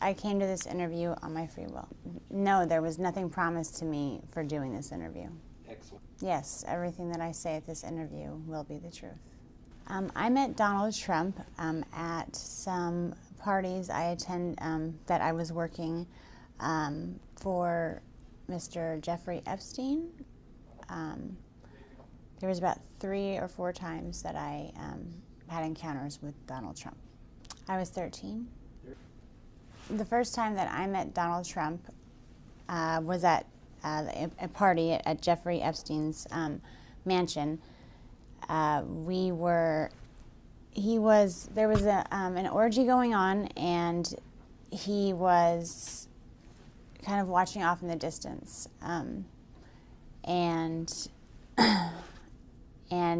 I came to this interview on my free will. No, there was nothing promised to me for doing this interview. Excellent. Yes, everything that I say at this interview will be the truth. I met Donald Trump at some parties I attend that I was working for Mr. Jeffrey Epstein. There was about 3 or 4 times that I had encounters with Donald Trump. I was 13. The first time that I met Donald Trump was at a party at Jeffrey Epstein's mansion. There was an orgy going on, and he was kind of watching off in the distance, and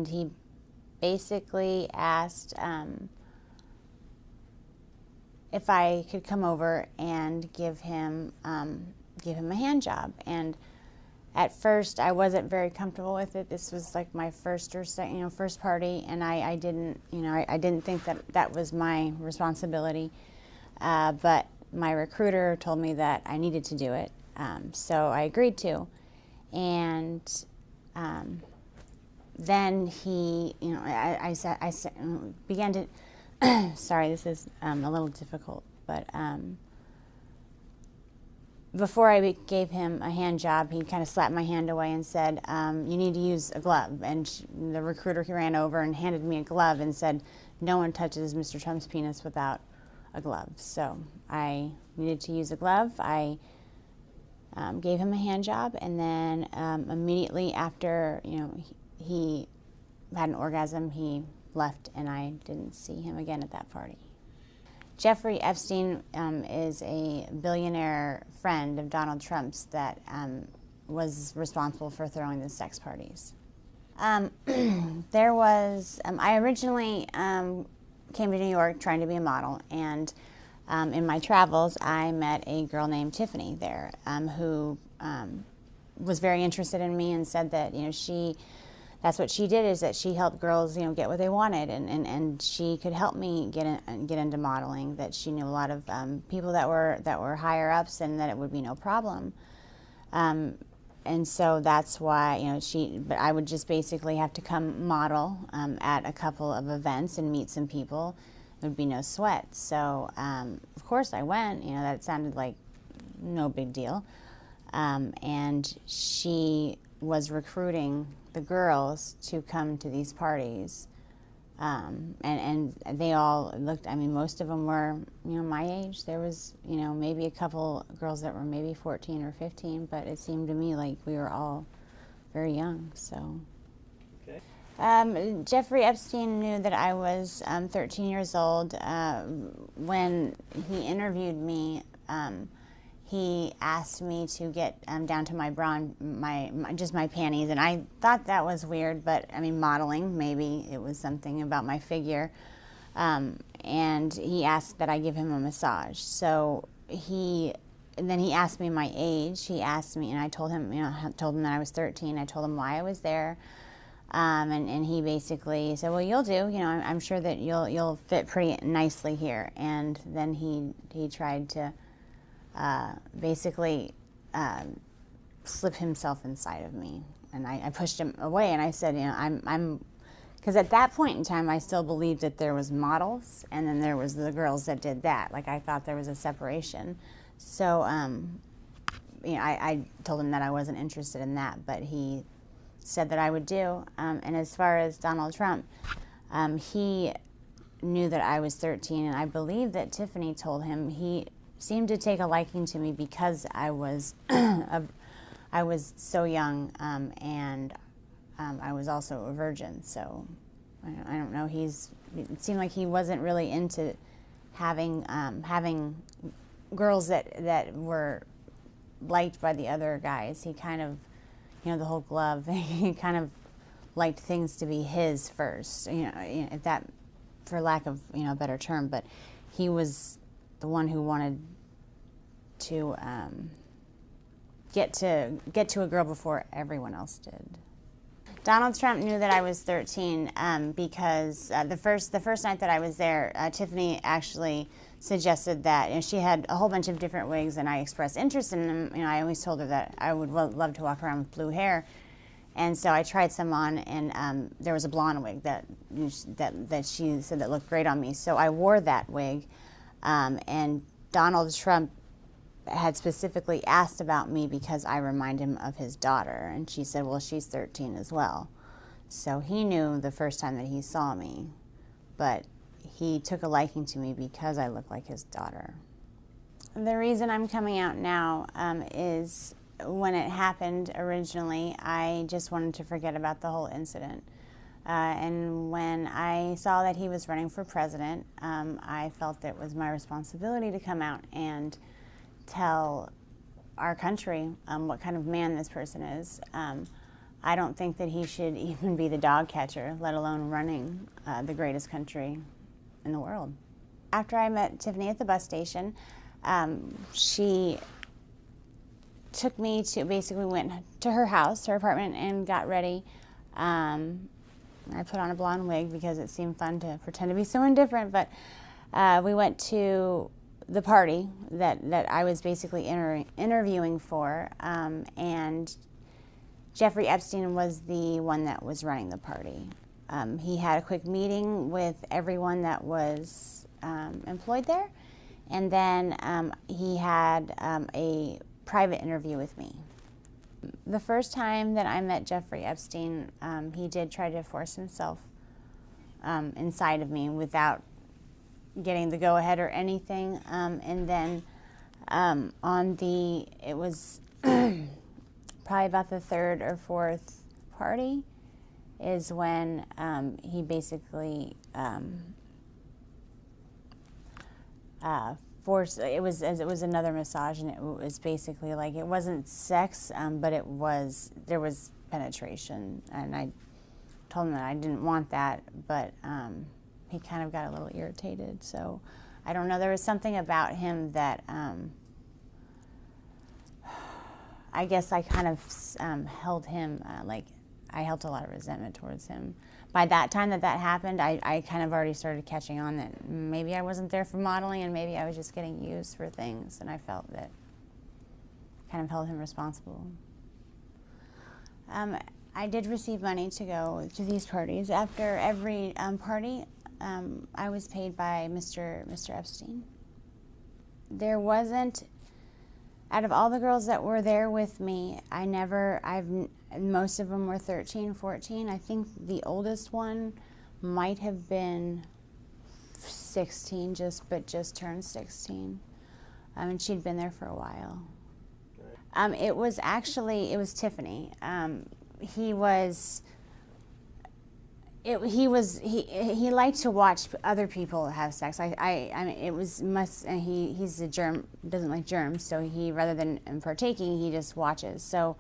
he basically asked if I could come over and give him a hand job. And at first, I wasn't very comfortable with it. This was like my first party, and I didn't think that was my responsibility. But my recruiter told me that I needed to do it, so I agreed to. And then he, I began to. Sorry, this is a little difficult, but before I gave him a hand job, he kind of slapped my hand away and said, "You need to use a glove." And the recruiter ran over and handed me a glove and said, "No one touches Mr. Trump's penis without a glove." So I needed to use a glove. I gave him a hand job, and then immediately after, he had an orgasm, he left, and I didn't see him again at that party. Jeffrey Epstein is a billionaire friend of Donald Trump's that was responsible for throwing the sex parties. I originally came to New York trying to be a model, and in my travels I met a girl named Tiffany there who was very interested in me and said that that's what she did, is that she helped girls, get what they wanted, and she could help me get into modeling. That she knew a lot of people that were higher ups, and that it would be no problem. And so that's why, but I would just basically have to come model at a couple of events and meet some people. It would be no sweat. So of course I went. That sounded like no big deal. And she was recruiting the girls to come to these parties, and they all looked, most of them were, my age. There was, maybe a couple girls that were maybe 14 or 15, but it seemed to me like we were all very young, so. Okay. Jeffrey Epstein knew that I was 13 years old. When he interviewed me, he asked me to get down to my bra, just my panties, and I thought that was weird, but modeling, maybe it was something about my figure. And he asked that I give him a massage. So then he asked me my age. He asked me, and I told him, told him that I was 13. I told him why I was there, and he basically said, "Well, you'll do. I'm sure that you'll fit pretty nicely here." And then he tried to basically slip himself inside of me, and I pushed him away, and I said, because at that point in time I still believed that there was models, and then there was the girls that did that. Like, I thought there was a separation. So I told him that I wasn't interested in that, but he said that I would do. And as far as Donald Trump, he knew that I was 13, and I believe that Tiffany told him he seemed to take a liking to me because I was I was so young, and I was also a virgin. So I don't know. It seemed like he wasn't really into having girls that were liked by the other guys. He kind of, the whole glove. He kind of liked things to be his first. If that, for lack of a better term, but he was the one who wanted to get to a girl before everyone else did. Donald Trump knew that I was 13 because the first night that I was there, Tiffany actually suggested that, you know, she had a whole bunch of different wigs, and I expressed interest in them. You know, I always told her that I would love to walk around with blue hair, and so I tried some on, and there was a blonde wig that she said that looked great on me. So I wore that wig, and Donald Trump had specifically asked about me because I remind him of his daughter, and she said, well, she's 13 as well. So he knew the first time that he saw me, but he took a liking to me because I look like his daughter. The reason I'm coming out now is when it happened originally, I just wanted to forget about the whole incident. And when I saw that he was running for president, I felt it was my responsibility to come out and tell our country what kind of man this person is. I don't think that he should even be the dog catcher, let alone running the greatest country in the world. After I met Tiffany at the bus station, she took me to, basically went to her house, her apartment, and got ready. I put on a blonde wig because it seemed fun to pretend to be someone different, but we went to the party that I was basically interviewing for, and Jeffrey Epstein was the one that was running the party. He had a quick meeting with everyone that was employed there, and then he had a private interview with me. The first time that I met Jeffrey Epstein, he did try to force himself inside of me without getting the go-ahead or anything, and then it was probably about the third or fourth party is when he basically forced, it was another massage, and it was basically like, it wasn't sex, but there was penetration, and I told him that I didn't want that, but he kind of got a little irritated. So I don't know, there was something about him that I guess I kind of held him, like I held a lot of resentment towards him. By that time that happened, I kind of already started catching on that maybe I wasn't there for modeling, and maybe I was just getting used for things, and I felt that kind of held him responsible. I did receive money to go to these parties. After every party, I was paid by Mr. Epstein. There wasn't, out of all the girls that were there with me, most of them were 13, 14. I think the oldest one might have been 16, just turned 16. And she'd been there for a while. It was Tiffany. He liked to watch other people have sex. I mean, he's a germ, doesn't like germs, so he, rather than partaking, he just watches. So,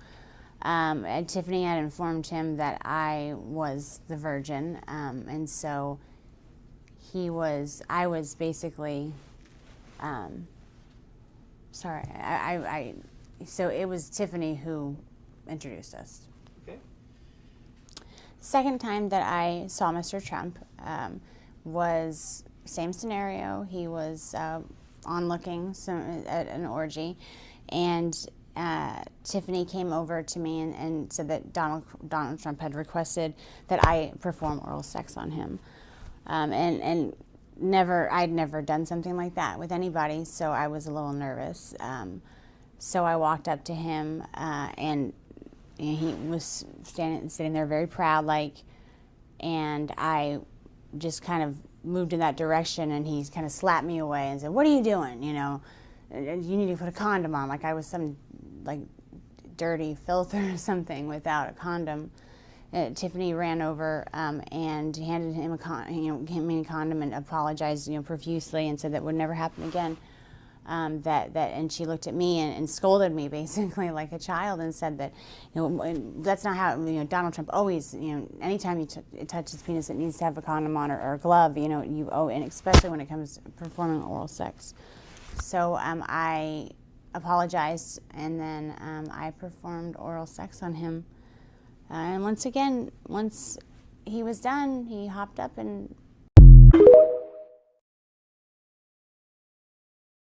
and Tiffany had informed him that I was the virgin, and so I was basically, so it was Tiffany who introduced us. Second time that I saw Mr. Trump was same scenario. He was onlooking at an orgy, and Tiffany came over to me and said that Donald Trump had requested that I perform oral sex on him, and I'd never done something like that with anybody, so I was a little nervous. So I walked up to him and he was sitting there very proud, and I just kind of moved in that direction, and he kind of slapped me away and said, "What are you doing? You know, you need to put a condom on," like I was some dirty filth or something without a condom. Tiffany ran over and handed him a condom and apologized, profusely, and said that would never happen again. And she looked at me and scolded me basically like a child, and said that, that's not how, Donald Trump always, anytime you touch his penis, it needs to have a condom on or a glove, and especially when it comes to performing oral sex. So I apologized, and then I performed oral sex on him. And once again, once he was done, he hopped up and